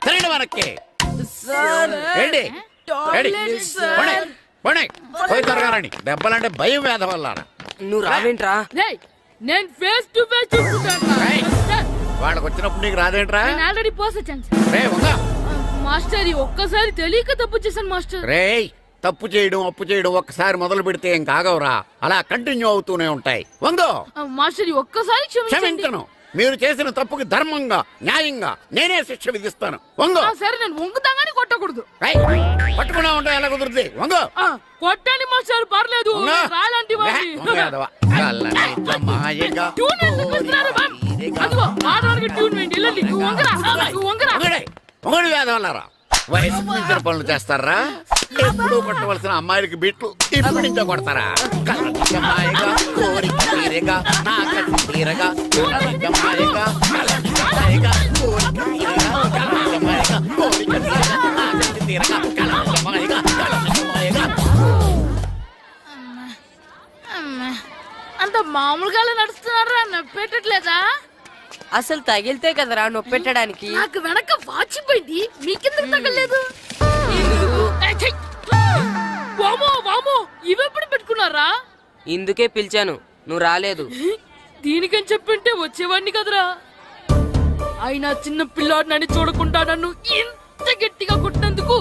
Speaker 7: తిరగండి వెనక్కి. ఏంటి? పోయి తిరగారండి. దెబ్బలంటే భయం వేద వల్ల.
Speaker 9: నువ్వు రావేంట్రా?
Speaker 3: రేయ్, నేను ఫేస్ టు ఫేస్ చూసుకుంటాను.
Speaker 7: వాళ్ళకి వచ్చినప్పుడు నీకు రాదేంట్రా?
Speaker 3: నేను ఆల్రెడీ పోస్ వచ్చాను సార్.
Speaker 7: రే వంగా.
Speaker 3: మాస్టర్, ఈ ఒక్కసారి తెలియక తప్పు చేశాను మాస్టర్.
Speaker 7: రేయ్, తప్పు చేయడం అప్పు చేయడం ఒక్కసారి మొదలు పెడితే ఏం కాగవరా. అలా కంటిన్యూ అవుతూనే ఉంటాయి. వందో.
Speaker 3: మాస్టర్, ఈ ఒక్కసారి క్షమించండి.
Speaker 7: క్షమించను. మీరు చేసిన తప్పుకి ధర్మంగా న్యాయంగా నేనే శిక్ష విధిస్తాను. వంగో.
Speaker 3: సరే, నేను వంగుతాగానే కొట్టకూడదు.
Speaker 7: పట్టుకున్నా ఉంటా ఎలా కుదురుతుంది? వంగో.
Speaker 3: కొట్టండి మాస్టర్, పర్లేదు. రాలాంటి వాడిని. ట్యూన్ ఎందుకు ఇస్తున్నారు, మ్యామ్? అదిగో ఆడవాళ్ళకి ట్యూన్ వేయండి. వెళ్ళండి. నువ్వు వంగరా, నువ్వు వంగరా.
Speaker 7: వంగడి వేదవల్లారా. వయసు మించిన పనులు చేస్తారా? ఎప్పుడు కొట్టవలసిన అమ్మాయిలకి బిట్లు ఇప్పుడు నుంచో కొడతారా? కలజమాయగా కోరిక తీరగా నా కసి తీరగా కలజమాయగా కలజమాయగా కోరిక తీరగా కలజమాయగా కోరిక తీరగా నా కసి తీరగా కలజమాయగా కలజమాయగా.
Speaker 3: అంత మామూలుగా నడుస్తున్నారా? నొప్పెట్టట్లేదా?
Speaker 9: అసలు తగిలితే కదరా నొప్పెట్టడానికి.
Speaker 3: నాకు వెనక వాచిపోయింది, మీకెందుకు తగలేదు? వామో వామో, ఇవెప్పుడు పెట్టుకున్నారా?
Speaker 9: ఇందుకే పిలిచాను, నువ్వు రాలేదు.
Speaker 3: దీనికని చెప్పింటే వచ్చేవాడిని కదరా. అయినా చిన్న పిల్లాడినని చూడకుండా నన్ను ఇంత అంత గట్టిగా కొట్టినందుకు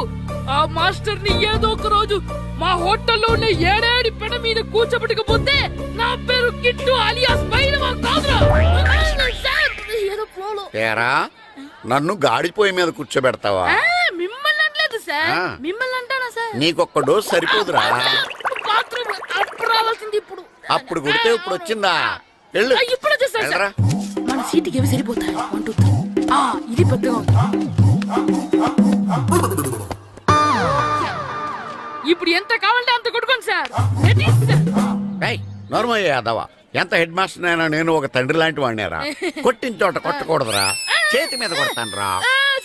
Speaker 3: ఆ మాస్టర్ ని ఏదో ఒక రోజు మా హోటల్లోనే ఏడేడి పెడ మీద కూర్చోబెట్టకపోతే నా పేరు కిట్టు అలియాస్ బైరవా కాదురా. సార్, ఏదో ఫ్లోలో.
Speaker 7: ఏరా నన్ను గాడిపోయి మీద కూర్చోబెడతావా?
Speaker 3: మిమ్మల్ని అనలేదు సార్,
Speaker 7: ఆ.
Speaker 3: మిమ్మల్ని అంటానా సార్?
Speaker 7: నీకొక్క డోస్ సరిపోదురా.
Speaker 3: బాత్రూమ్ అప్పుడు రావాల్సింది ఇప్పుడు.
Speaker 7: అప్పుడు కొడితే ఇప్పుడు వచ్చిందా? వెళ్ళు.
Speaker 3: ఇప్పుడు వచ్చేసారు సార్.
Speaker 7: వెళ్ళరా.
Speaker 3: మన సీటుకి ఏవి సరిపోతాయి? 1 2 3. ఇది పెద్దగా ఉంది. ఇప్పుడు ఎంత కావాలంటే అంత కొట్టుకోండి సార్. Ready, sir?
Speaker 7: ఏయ్, నోర్మయ్య యాదవ, ఎంత హెడ్ మాస్టర్ అయినా నేను ఒక తండ్రి లాంటి వాడినేరా. కొట్టిన చోట కొట్టకూడదురా, చేతి మీద కొడతాను రా.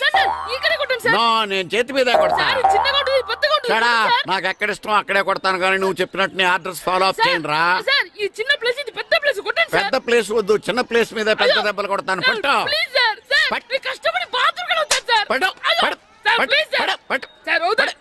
Speaker 3: సార్, సార్, ఇక్కడే కొట్టండి సార్.
Speaker 7: నో, నేను చేతి మీదే కొడతా.
Speaker 3: సార్, చిన్నగా ఉంటుంది, పెద్దగా ఉంటుంది
Speaker 7: సడా,
Speaker 3: సార్.
Speaker 7: నాకు ఎక్కడ ఇష్టం అక్కడే కొడతాను, కానీ నువ్వు చెప్పినట్టు నీ ఆర్డర్స్ ఫాలో అప్
Speaker 3: సార్,
Speaker 7: చేయండి రా.
Speaker 3: సార్, ఈ చిన్న ప్లేస్ ఇది పెద్ద ప్లేస్ కొట్టండి సార్.
Speaker 7: పెద్ద ప్లేస్ వద్దు, చిన్న ప్లేస్ మీద పెద్ద దెబ్బలు కొడతాను. పట్టు
Speaker 3: ప్లీజ్ సార్. సార్,
Speaker 7: పట్టు.
Speaker 3: మీ కష్టపడి బాత్రూమ్ కూడా వచ్చాను సార్.
Speaker 7: పట్టు,
Speaker 3: అయ్యో,
Speaker 7: పట్టు,
Speaker 3: సార్,
Speaker 7: పట్టు,
Speaker 3: ప్లీజ్ సార్.
Speaker 7: పట్టు, పట్టు.
Speaker 3: సార్, వద్దు.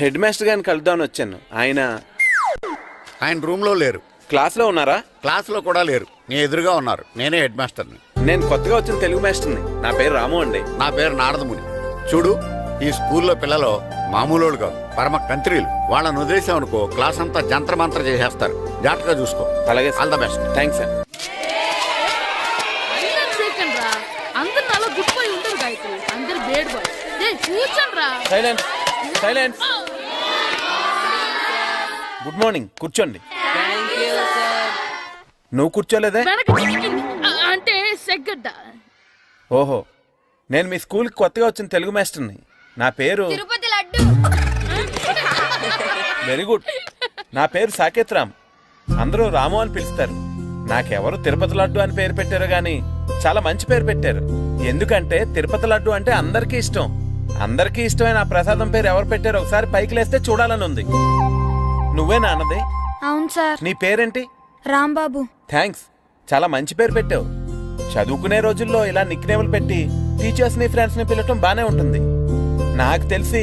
Speaker 11: హెడ్ మాస్టర్ గారిని కలుద్దామని వచ్చాను.
Speaker 7: ఆయన రూమ్ లో లేరు,
Speaker 11: క్లాస్ లో ఉన్నారా?
Speaker 7: క్లాస్ లో కూడా లేరు, నీ ఎదురుగా ఉన్నారు. నేనే హెడ్ మాస్టర్ని.
Speaker 11: నేను కొత్తగా వచ్చిన తెలుగు మాస్టర్ని. నా పేరు రాము అండి.
Speaker 7: నా పేరు నారదముని. చూడు, ఈ స్కూల్లో పిల్లలు మామూలు కాదు, పరమ కంత్రీలు. వాళ్ళని వదిలేసామనుకో క్లాస్ అంతా జంత్ర మంత్ర చేసేస్తారు. జాగ్రత్తగా చూసుకో.
Speaker 11: అలాగే
Speaker 7: all the best.
Speaker 11: Thanks sir.
Speaker 3: అందరు నాలో గుడ్ బాయ్ ఉంటారు గాయత్రి, అందరు బేడ్ బాయ్. కూర్చోండి రా.
Speaker 11: Silence, silence. గుడ్ మార్నింగ్, కూర్చోండి. నువ్వు కూర్చోలేదే?
Speaker 3: అంటే సెగ్గడ్డ.
Speaker 11: ఓహో, నేను మీ స్కూల్కి కొత్తగా వచ్చిన తెలుగు మాస్టర్ని. నా పేరు
Speaker 2: తిరుపతి లడ్డు.
Speaker 11: Very good. నా పేరు సాకేత్ రామ్. అందరూ రాము అని పిలుస్తారు. నాకెవరు తిరుపతి లడ్డు అని పేరు పెట్టారు గాని చాలా మంచి పేరు పెట్టారు. ఎందుకంటే తిరుపతి లడ్డు అంటే అందరికీ ఇష్టం. అందరికీ ఇష్టమైన ఆ ప్రసాదం పేరు ఎవరు పెట్టారు ఒకసారి పైకి లేస్తే చూడాలని ఉంది. నువ్వేనా అన్నది?
Speaker 2: అవును సార్.
Speaker 11: నీ పేరేంటి?
Speaker 2: రాంబాబు.
Speaker 11: థ్యాంక్స్, చాలా మంచి పేరు పెట్టావు. చదువుకునే రోజుల్లో ఇలా నిక్నేములు పెట్టి టీచర్స్ ని ఫ్రెండ్స్ ని పిలవటం బానే ఉంటుంది. నాకు తెలిసి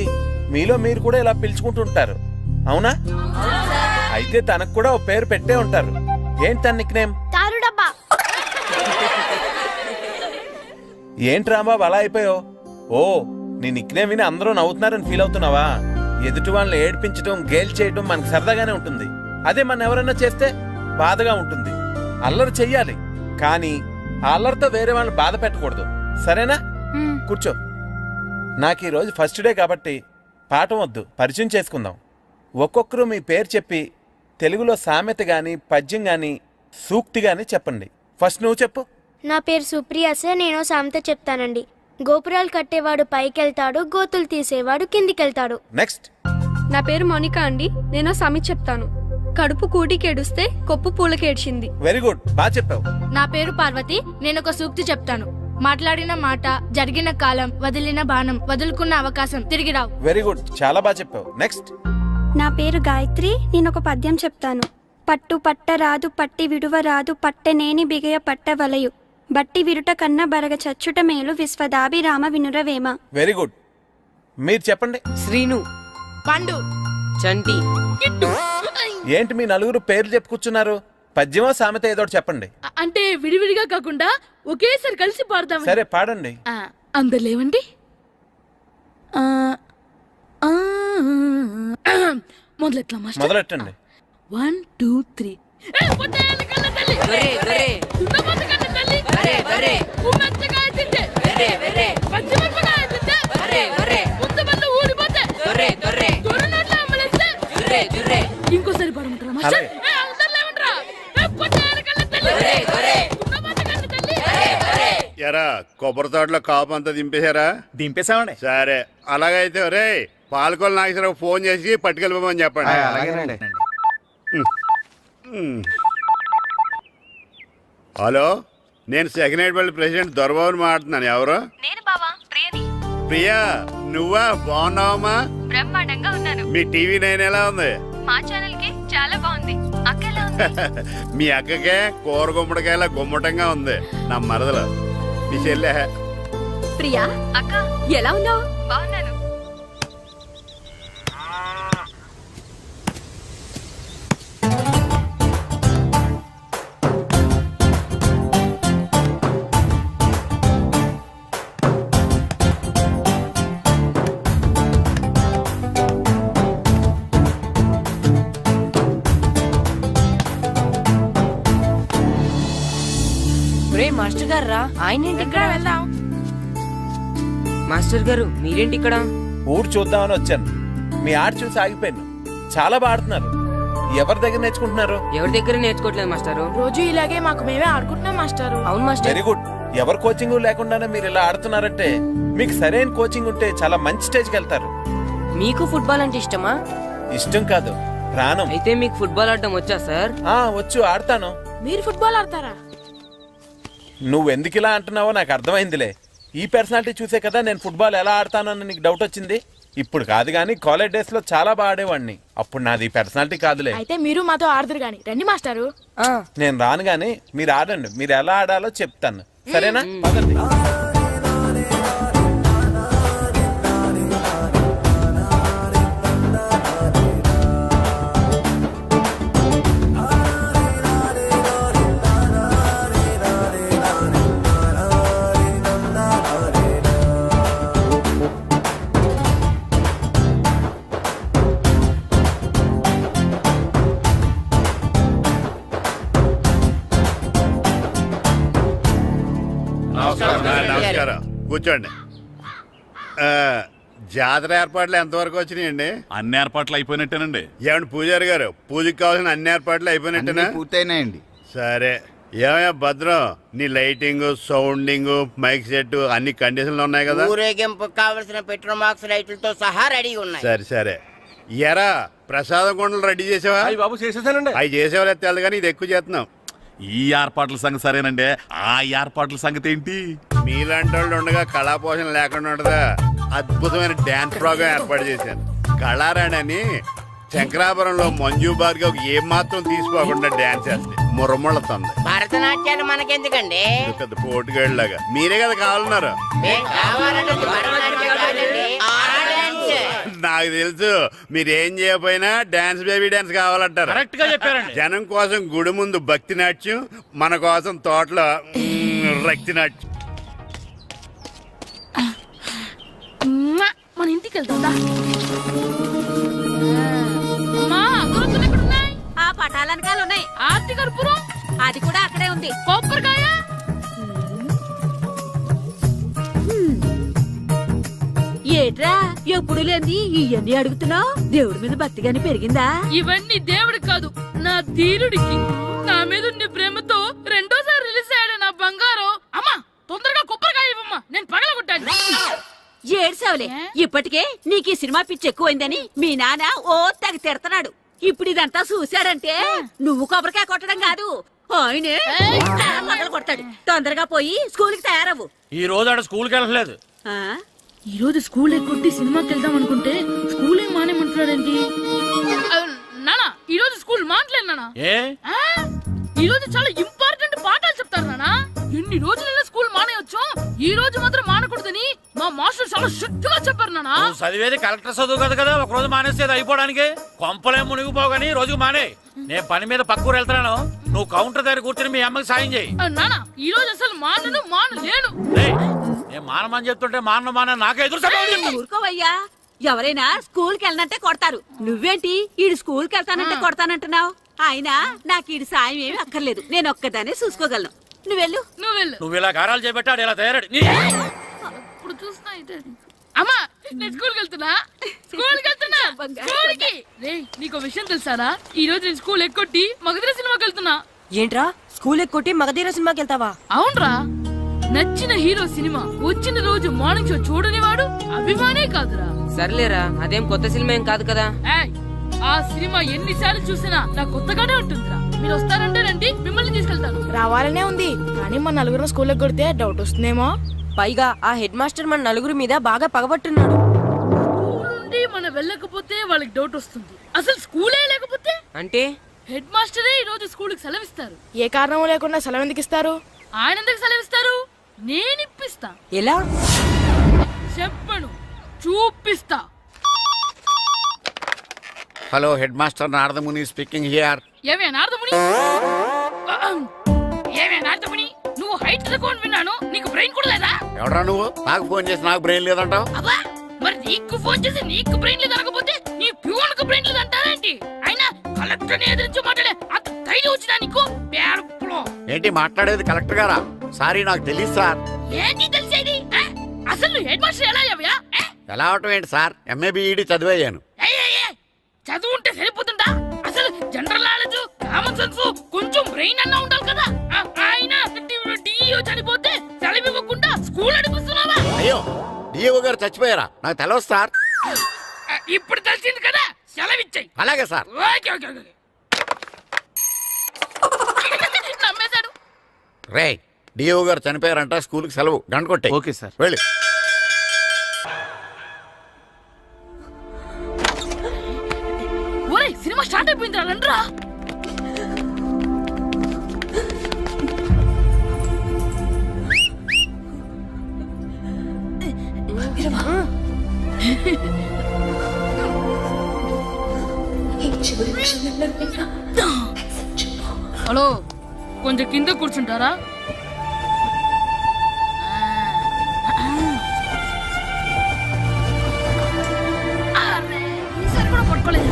Speaker 11: మీలో మీరు కూడా ఇలా పిలుచుకుంటుంటారు, అవునా? అయితే తనకు కూడా ఓ పేరు పెట్టే ఉంటారు. ఏంటి తన నిక్నేమ్?
Speaker 2: తారు డబ్బా.
Speaker 11: ఏంటి రాంబాబు అలా అయిపోయావు? ఓ, నీ నిక్నేమ్ విని అందరూ నవ్వుతున్నారని ఫీల్ అవుతున్నావా? ఎదుటి వాళ్ళని ఏడ్పించడం, గేల్ చేయడం మనకు సరదాగానే ఉంటుంది. అదే మన ఎవరైనా చేస్తే బాధగా ఉంటుంది. అల్లరి చెయ్యాలి, కానీ ఆ అల్లరితో వేరే వాళ్ళని బాధ పెట్టకూడదు, సరేనా? కూర్చో. నాకు ఈరోజు ఫస్ట్ డే కాబట్టి పాఠం వద్దు, పరిచయం చేసుకుందాం. ఒక్కొక్కరు మీ పేరు చెప్పి తెలుగులో సామెత గాని, పద్యం గాని, సూక్తి గాని చెప్పండి. ఫస్ట్ నువ్వు చెప్పు.
Speaker 2: నా పేరు సుప్రియ సార్. నేను సామెత చెప్తానండి. గోపురాలు కట్టేవాడు పైకెళ్తాడు, గోతులు తీసేవాడు కిందికెళ్తాడు.
Speaker 11: నెక్స్ట్.
Speaker 1: నా పేరు మోనికా అండి. నేను సమి చెప్తాను. కడుపు కూటికేడుస్తే కొప్పు పూలకేడ్చింది.
Speaker 11: వెరీ గుడ్, బాగా చెప్పావు.
Speaker 1: నా పేరు పార్వతి. నేను ఒక సూక్తి చెప్తాను. మాట్లాడిన మాట, జరిగిన కాలం, వదిలిన బాణం, వదులుకున్న అవకాశం తిరిగి రావు.
Speaker 11: వెరీ గుడ్, చాలా బాగా చెప్పావు. నెక్స్ట్.
Speaker 2: నా పేరు గాయత్రి. నేను ఒక పద్యం చెప్తాను. పట్టు పట్టరాదు, పట్టి విడువరాదు, పట్టనేని బిగయ పట్టవలయు, బట్టి విరుట కన్న బరగ చచ్చుట మేలు, విశ్వదాభిరామ వినురవేమ.
Speaker 11: Very good. మీరు చెప్పండి.
Speaker 9: శ్రీను,
Speaker 4: పండు,
Speaker 9: చంటి.
Speaker 11: ఏంటి మీ నలుగురు పేర్లు చెప్పుకూర్చున్నారు? పద్యమో సామెత ఏదో ఒకటి చెప్పండి.
Speaker 3: అంటే విడివిడిగా కాకుండా ఒకేసారి కలిసి పాడదాం.
Speaker 11: సరే, పాడండి.
Speaker 3: అందరు లేవండి. మొదలెట్లా మాస్టర్?
Speaker 11: మొదలెట్టండి.
Speaker 3: 1 2 3. ఇంకోసారి పాడమంటారా మాస్టర్?
Speaker 8: ఎరా కొబ్బరి తోటలో కాపు అంతా దింపేశారా?
Speaker 5: దింపేశామండి.
Speaker 8: సరే, అలాగైతే రే పాలకొల నాగేశ్వరరావు ఫోన్ చేసి పట్టుకెళ్ళిపోమని చెప్పండి.
Speaker 5: అలాగేనండి.
Speaker 8: హలో, నేను సెకండ్ హెడ్ వాళ్ళ ప్రెసిడెంట్ దొరబాబుని మాట్లాడుతున్నాను. ఎవరు?
Speaker 1: నేను బావా ప్రియని.
Speaker 8: ప్రియా, నువ్వా? బాగున్నావమ్మా?
Speaker 1: బ్రహ్మాండంగా ఉన్నాను.
Speaker 8: మీ టీవీ 9 ఎలా ఉంది?
Speaker 1: మా ఛానల్ కి చాలా బాగుంది. అక్క
Speaker 8: మీ అక్కకే కూర గుమ్మడికాయల గుమ్మటంగా ఉంది నా మరదలు మీ చెల్లె.
Speaker 2: ప్రియా అక్క ఎలా ఉన్నావు? బాగున్నాను.
Speaker 9: మాస్టర్ గారు రా, ఆయన ఏంటి ఇక్కడ?
Speaker 3: వెళ్దాం.
Speaker 9: మాస్టర్ గారు మీరేంటి ఇక్కడ?
Speaker 11: ఊరు చూద్దామని వచ్చాను. మీ ఆట చూసి ఆగిపోయాను. చాలా బాగా ఆడుతున్నారు. ఎవరి దగ్గర నేర్చుకుంటున్నారు?
Speaker 9: ఎవరి దగ్గర నేర్చుకోవట్లేదు మాస్టారు.
Speaker 3: రోజు ఇలాగే మాకు మేమే ఆడుకుంటున్నాం మాస్టారు.
Speaker 9: అవును మాస్టర్.
Speaker 11: Very good. ఎవరి కోచింగ్ లేకుండానే మీరు ఇలా ఆడుతున్నారంటే మీకు సరైన కోచింగ్ ఉంటే చాలా మంచి స్టేజ్కి వెళ్తారు.
Speaker 9: మీకు ఫుట్బాల్ అంటే ఇష్టమా?
Speaker 11: ఇష్టం కాదు, ప్రాణం.
Speaker 9: అయితే మీకు ఫుట్బాల్ ఆడడం వచ్చా సార్?
Speaker 11: వచ్చు, ఆడతాను.
Speaker 3: మీరు ఫుట్బాల్ ఆడతారా?
Speaker 11: నువ్వెందుకు ఇలా అంటున్నావో నాకు అర్థమైందిలే. ఈ పర్సనాలిటీ చూసే కదా నేను ఫుట్బాల్ ఎలా ఆడతానని నీకు డౌట్ వచ్చింది. ఇప్పుడు కాదు కానీ కాలేజ్ డేస్ లో చాలా బాగా ఆడేవాడిని. అప్పుడు నాది ఈ పర్సనాలిటీ కాదులే.
Speaker 3: అయితే మీరు మాతో ఆడదురు గాని రండి మాస్టారు.
Speaker 11: నేను రాను గాని మీరు ఆడండి. మీరు ఎలా ఆడాలో చెప్తాను, సరేనా? పదండి.
Speaker 8: నమస్కారం, కూర్చోండి. జాతర ఏర్పాట్లు ఎంతవరకు వచ్చినాయండి?
Speaker 5: అన్ని ఏర్పాట్లు అయిపోయినట్టేనండి.
Speaker 8: ఏమండి పూజారి గారు, పూజకి కావాల్సిన అన్ని ఏర్పాట్లు అయిపోయినట్టేనా?
Speaker 7: పూర్తయినాయండి.
Speaker 8: సరే. ఏమయ్యా భద్రం, నీ లైటింగ్, సౌండింగ్, మైక్ సెట్ అన్ని కండిషన్లు ఉన్నాయి కదా?
Speaker 9: ఊరేగింపు కావలసిన పెట్రోల్ మార్క్స్ లైట్లతో సహా రెడీ ఉన్నాయి.
Speaker 8: సరే సరే. ఎరా ప్రసాదం కొండలు రెడీ చేసావా?
Speaker 10: బాబు చేసేసానండి.
Speaker 8: అవి చేసేవాళ్ళు తెలదు కానీ ఇది ఎక్కువ చేస్తున్నాం.
Speaker 5: ఈ ఏర్పాట్ల సంగతి సరేనండి, ఆ ఏర్పాట్ల సంగతి ఏంటి?
Speaker 8: మీలాంటి వాళ్ళు ఉండగా కళాపోషణ లేకుండా ఉండదా? అద్భుతమైన డ్యాన్స్ ప్రోగ్రామ్ ఏర్పాటు చేశాను. కళారాణి అని శంకరాపురంలో మంజు భార్గవ్ ఏం మాత్రం తీసుకోకుండా డ్యాన్స్ చేస్తే మురముళ్ళతుంది.
Speaker 9: భరతనాట్యాలు మనకెందుకండి?
Speaker 8: పెద్ద పోటుగాళ్ళలాగా మీరే కదా కావాలన్నారు. నాకు తెలుసు మీరేం చేయకపోయినా డాన్స్ బేబీ డాన్స్ కావాలంటారు.
Speaker 6: కరెక్ట్ గా చెప్పారండి.
Speaker 8: జనం కోసం గుడి ముందు భక్తి నాట్యం, మన కోసం తోటలో రక్తి నాట్యం.
Speaker 3: మన ఇంటికి వెళ్తుందా? అమ్మా, అగరొత్తులు ఎక్కడున్నాయి?
Speaker 2: ఆ పటాలనకాలు ఉన్నాయి.
Speaker 3: ఆర్తి కర్పూరం
Speaker 2: అది కూడా అక్కడే ఉంది.
Speaker 3: కొబ్బరికాయ
Speaker 2: ఏట్రా ఎప్పుడు లేని ఇవన్నీ అడుగుతున్నావు? దేవుడి మీద భక్తి గాని పెరిగిందా?
Speaker 3: ఇవన్నీ దేవుడికి కాదు, నా ధీరుడికి. నా మీద ఉన్న ప్రేమతో రెండోసారి రిలీజ్ అయ్యాడు నా బంగారం. అమ్మా తొందరగా కొబ్బరికాయ ఇవ్వమ్మా, నేను పగలగొట్టాను.
Speaker 2: ఏడ్సావులే, ఇప్పటికే నీకు ఈ సినిమా పిచ్చి ఎక్కువైందని మీ నాన్న ఓ తెగ తిడతాడు. ఇప్పుడు ఇదంతా చూశాడంటే నువ్వు కొబ్బరికాయ కొట్టడం కాదు, ఆయనే మొదలు కొడతాడు. తొందరగా పోయి స్కూల్ కి తయారవ్వు.
Speaker 6: ఈ రోజు ఆడ స్కూల్కి వెళ్ళలేదు.
Speaker 2: ఆ?
Speaker 3: ఈ రోజు స్కూల్ ఎక్కొట్టి సినిమాకి వెళ్దాం అనుకుంటే స్కూల్ ఏం మానేమంటున్నాడేంటి? నానా ఈ రోజు స్కూల్ మానట్లేదు నానా.
Speaker 6: ఏ
Speaker 3: ఈ రోజు చాలా ఇంపార్టెంట్ పాఠాలు చెప్తారు నానా. ఎన్ని రోజులైనా స్కూల్ మానేయొచ్చు, ఈ రోజు మాత్రం మానకూడదని మా మాస్టర్ చాలా స్ట్రిక్ట్ గా చెప్పారు నానా.
Speaker 6: చదివేది కలెక్టర్ చదువు కదా కదా, ఒక రోజు మానేసేది అయిపోవడానికి. కొంపలే మునిగిపోగాని రోజుకు మానే. నేను పని మీద పక్కూరు వెళ్తున్నాను, నువ్వు కౌంటర్ దగ్గర కూర్చొని మీ అమ్మకి సాయం చేయి.
Speaker 3: నానా ఈ రోజు అసలు మానలేను.
Speaker 6: నేను మానమని చెప్తుంటే మాన నాకే ఎదురు.
Speaker 2: ఊరుకోవయ్యా, ఎవరైనా స్కూల్ కి వెళ్ళనంటే కొడతారు. నువ్వేంటి ఈడు స్కూల్ కి వెళ్తానంటే కొడతానంటున్నావు? అయినా నాకు ఈడు సాయం ఏమి అక్కర్లేదు, నేను ఒక్కదానే చూసుకోగలను. నువ్వెళ్ళు.
Speaker 6: నువ్వు ఇలా గారాలు చేపట్టాడు ఇలా తయారాడు.
Speaker 3: ఇప్పుడు చూస్తున్నా ఇదే. అమ్మా నేను స్కూల్కి వెళ్తున్నా. స్కూల్కి రేయ్, నీకు విషయం తెలుసారా? ఈ రోజు నేను స్కూల్ ఎక్కొట్టి మగధీర సినిమాకి వెళ్తున్నా.
Speaker 9: ఏంట్రా స్కూల్ ఎక్కొట్టి మగధీర సినిమాకి వెళ్తావా?
Speaker 3: అవునరా, నచ్చిన హీరో సినిమా వచ్చిన రోజు మార్నింగ్ షో చూడని వాడు అభిమానే కాదురా.
Speaker 9: సర్లేరా, అదేం కొత్త సినిమా ఏం కాదు కదా.
Speaker 3: ఏయ్, ఆ సినిమా ఎన్నిసార్లు చూసినా నాకు కొత్తగానే ఉంటుందిరా. మీరు వస్తారంటే రండి, మిమ్మల్ని తీసుకెళ్తాను.
Speaker 1: రావాలనే ఉంది కానీ మన నలుగురు స్కూల్కి కొడితే డౌట్ వస్తుందేమో.
Speaker 9: పైగా ఆ హెడ్ మాస్టర్ మన నలుగురి మీద బాగా పగబట్టున్నాడు.
Speaker 3: స్కూల్ నుండి మనం వెళ్ళకపోతే వాళ్ళకి డౌట్ వస్తుంది. అసలు స్కూలే లేకపోతే
Speaker 9: అంటే
Speaker 3: హెడ్ మాస్టరే ఈ రోజు స్కూల్కి సెలవిస్తారు.
Speaker 1: ఏ కారణం లేకుండా సెలవు ఎందుకు ఇస్తారు?
Speaker 3: ఆయన ఎందుకు సెలవిస్తారు? నేను ఇప్పిస్తా.
Speaker 4: ఎలా?
Speaker 3: చెప్పను, చూపిస్తా.
Speaker 7: Hello head master Naradamuni speaking here.
Speaker 3: ఏమే నారదముని, ఏమే నారదముని, నువ్వు హైట్ రికార్డ్ విన్నాను, నీకు బ్రెయిన్ కూడా లేదా?
Speaker 7: ఎవడరా నువ్వు? నాకు ఫోన్ చేసి నాకు బ్రెయిన్ లేదంటావు?
Speaker 3: అబ్బా, మరి నీకు ఫోన్ చేసి నీకు బ్రెయిన్ లేదు అనకపోతే నీ ప్యూన్ కు బ్రెయిన్ లేదు అంటారేంటి? అయినా కలెక్టర్ ని ఎదిరించి మాట్లాడే అంత ధైర్యం వచ్చినా నీకు? పేరులో
Speaker 7: ఏంటి మాట్లాడేది? కలెక్టర్ గారా? సారీ నాకు తెలియదు సార్.
Speaker 3: ఏంటి తెలిసేది? అసలు నువ్వు హెడ్ మాస్టర్ ఎలా అయ్యావ్యా?
Speaker 7: ఎలా అవటం ఏంటి సార్? MA B Ed చదివయ్యాను.
Speaker 3: చదువు ఉంటే సరిపోతుందా? అసలు జనరల్ నాలెడ్జ్, కామన్ సెన్స్, కొంచెం బ్రెయిన్ అన్నా ఉండాలి కదా. ఆయన డిఇఓ చనిపోతే సెలవివ్వకుండా స్కూల్ నడిపిస్తున్నావా?
Speaker 7: అయ్యో, డిఓ గారు చచ్చిపోయారా? నాకు తెలవదు సార్.
Speaker 3: ఇప్పుడు తెలిసింది కదా, సెలవిచ్చాయి.
Speaker 7: అలాగే సార్.
Speaker 3: Okay okay okay. నమ్మేశాడు.
Speaker 7: రే, డిఓ గారు చనిపోయారంట, స్కూల్కి సెలవు. గంట కొట్టే.
Speaker 10: Okay sir.
Speaker 7: వెళ్ళి.
Speaker 3: ఒరేయ్, సినిమా స్టార్ట్ అయిపోయిందిరా, రండ్రా. హలో, కొంచెం కింద కూర్చుంటారా? అరే, ఈసారి కూడా పట్టుకోలేదు.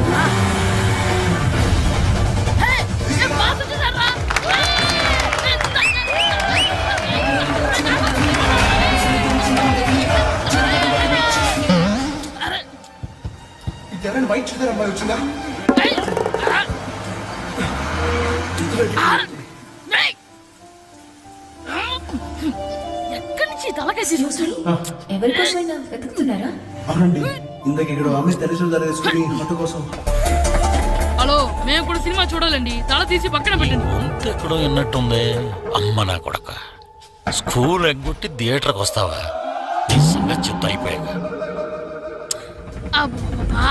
Speaker 12: వైట్ చూద్దరు అమ్మాయి వచ్చిందా?
Speaker 3: ఎక్కడి నుంచి తలకేసి
Speaker 12: ఎవరికోసమైనా వెతుకుతున్నారా? అవునండి, ఇందాక ఇక్కడ ఆమె తల్లిదండ్రులు తీసుకుని ఆటో కోసం.
Speaker 3: హలో, మేము కూడా సినిమా చూడాలండి. తల తీసి పక్కన పెట్టండి.
Speaker 6: ఎక్కడో విన్నట్టుంది. అమ్మ నా కొడక, స్కూల్ ఎగ్గొట్టి థియేటర్కి వస్తావా? ఈ సంగతి చెప్తా అయిపోయాక.
Speaker 3: అబ్బా,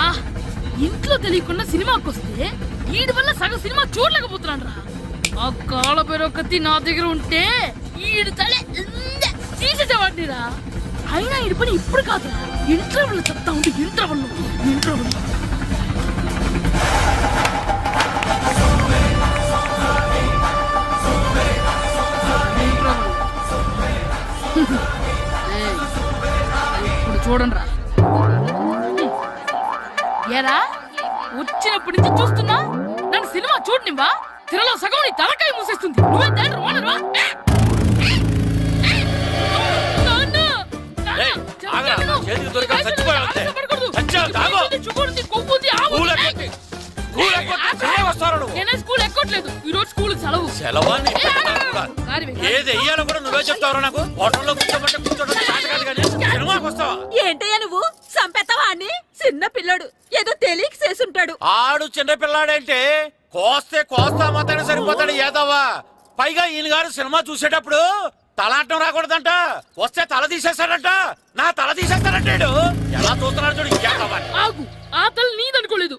Speaker 3: ఇంట్లో తెలియకుండా సినిమాకి వస్తే వీడి వల్ల సగం సినిమా చూడలేకపోతున్నాను రా. ఆ కాళ్ళ పేరొకటి నా దగ్గర ఉంటే ఈడు తలే తీసేసేవాడిని రా. అయినా ఈడి పని ఇప్పుడు కాదురా, ఇంటర్వెల్ చెప్తా ఉంటే ఇంటర్వెల్. ఇప్పుడు చూడండి రా. ఏరా, వచ్చినప్పటి నుంచి చూస్తున్నా, నన్ను సినిమా చూడనివ్వా? తిరలో సగం నీ తలకాయ మూసేస్తుంది. నువ్వే తండ్రి ఓనరువా?
Speaker 6: చేతికి దొరికా చచ్చిపోయావు అంతే. చచ్చావు, తాగు.
Speaker 3: నేనే స్కూల్ ఎక్కట్లేదు. ఈ రోజు స్కూల్ సెలవు.
Speaker 6: సెలవా? ఏది వెయ్యాలో కూడా నువ్వే చెప్తావు నాకు. హోటల్లో కూర్చోమంటే కూర్చోడం చేత కాదు కానీ సినిమాకి వస్తావా?
Speaker 4: ఏంటయ్యా నువ్వు చంపేస్తావా అని? చిన్న పిల్లడు ఏదో తెలియక చేసుంటాడు.
Speaker 6: ఆడు చిన్న పిల్లాడంటే కోస్తా మాత్రమే సరిపోతాడు ఏదవ్వా. పైగా ఈయన గారు సినిమా చూసేటప్పుడు తలాటం రాకూడదంట. వస్తే తల తీసేస్తాడంట. నా తల తీసేస్తాడంటాడు. ఎలా చూస్తున్నాడు చూడు.
Speaker 3: ఆగు, ఆ తల నీదనుకోలేదు,